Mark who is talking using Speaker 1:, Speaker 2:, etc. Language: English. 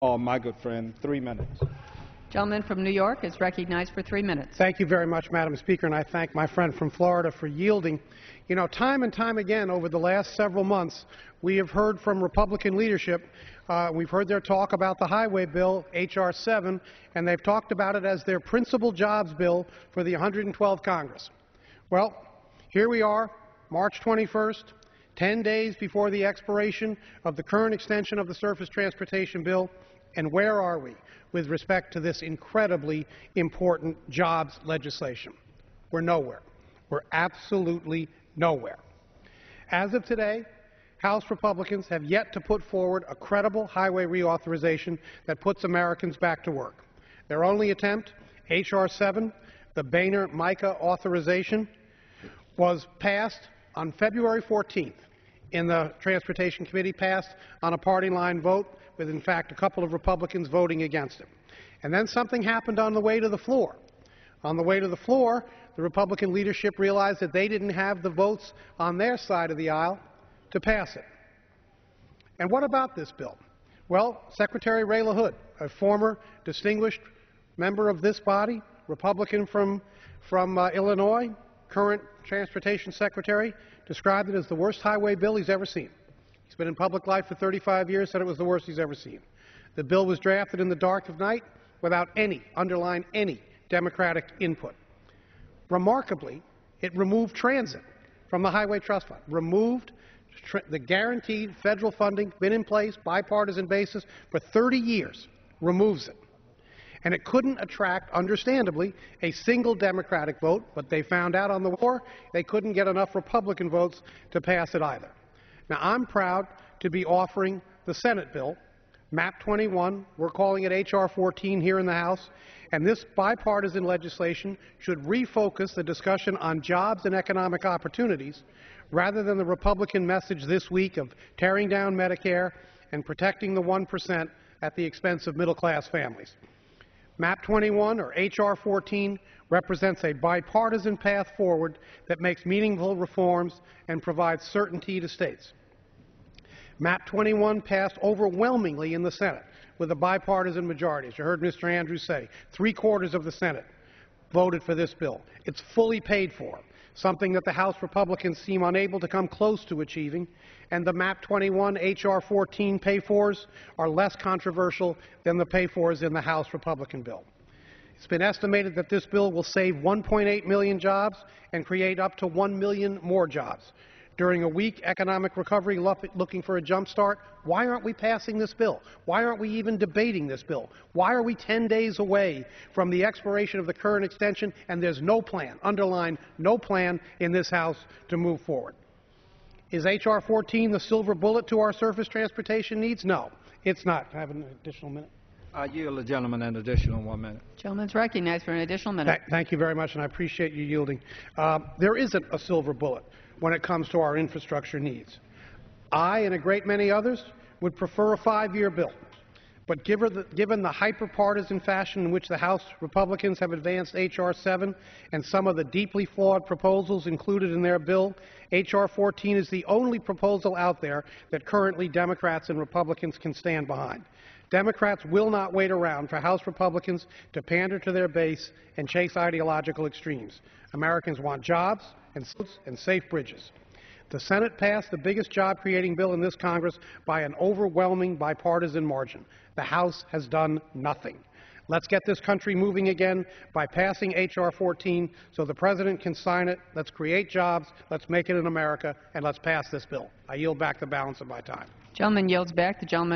Speaker 1: Oh, my good friend, 3 minutes.
Speaker 2: Gentleman from New York is recognized for 3 minutes.
Speaker 3: Thank you very much, Madam Speaker, and I thank my friend from Florida for yielding. You know, time and time again over the last several months, we have heard from Republican leadership. We've heard their talk about the highway bill, H.R. 7, and they've talked about it as their principal jobs bill for the 112th Congress. Well, here we are, March 21st, 10 days before the expiration of the current extension of the Surface Transportation Bill, and where are we with respect to this incredibly important jobs legislation? We're nowhere. We're absolutely nowhere. As of today, House Republicans have yet to put forward a credible highway reauthorization that puts Americans back to work. Their only attempt, H.R. 7, the Boehner-Mica authorization, was passed on February 14th in the Transportation Committee, passed on a party line vote, with in fact a couple of Republicans voting against it. And then something happened on the way to the floor. On the way to the floor, the Republican leadership realized that they didn't have the votes on their side of the aisle to pass it. And what about this bill? Well, Secretary Ray LaHood, a former distinguished member of this body, Republican from Illinois, current Transportation Secretary, described it as the worst highway bill he's ever seen. He's been in public life for 35 years, said it was the worst he's ever seen. The bill was drafted in the dark of night without any, underline any, Democratic input. Remarkably, it removed transit from the Highway Trust Fund, removed the guaranteed federal funding, been in place, bipartisan basis for 30 years, removes it. And it couldn't attract, understandably, a single Democratic vote, but they found out on the war they couldn't get enough Republican votes to pass it either. Now, I'm proud to be offering the Senate bill, MAP 21. We're calling it H.R. 14 here in the House. And this bipartisan legislation should refocus the discussion on jobs and economic opportunities rather than the Republican message this week of tearing down Medicare and protecting the 1% at the expense of middle-class families. MAP 21, or H.R. 14, represents a bipartisan path forward that makes meaningful reforms and provides certainty to states. MAP 21 passed overwhelmingly in the Senate with a bipartisan majority. As you heard Mr. Andrews say, 3/4 of the Senate voted for this bill. It's fully paid for, something that the House Republicans seem unable to come close to achieving, and the MAP 21 H.R. 14 pay-fors are less controversial than the pay-fors in the House Republican bill. It's been estimated that this bill will save 1.8 million jobs and create up to 1 million more jobs. During a weak economic recovery looking for a jump start, why aren't we passing this bill? Why aren't we even debating this bill? Why are we 10 days away from the expiration of the current extension and there's no plan, underline, no plan in this House to move forward? Is H.R. 14 the silver bullet to our surface transportation needs? No, it's not. Can I have an additional minute?
Speaker 1: I yield the gentleman an additional 1 minute.
Speaker 2: Gentleman's recognized for an additional minute.
Speaker 3: Thank you very much, and I appreciate you yielding. There isn't a silver bullet when it comes to our infrastructure needs. I and a great many others would prefer a 5-year bill. But given the hyper-partisan fashion in which the House Republicans have advanced H.R. 7 and some of the deeply flawed proposals included in their bill, H.R. 14 is the only proposal out there that currently Democrats and Republicans can stand behind. Democrats will not wait around for House Republicans to pander to their base and chase ideological extremes. Americans want jobs and safe bridges. The Senate passed the biggest job-creating bill in this Congress by an overwhelming bipartisan margin. The House has done nothing. Let's get this country moving again by passing H.R. 14 so the President can sign it. Let's create jobs, let's make it in America, and let's pass this bill. I yield back the balance of my time.
Speaker 2: Gentleman yields back. The gentleman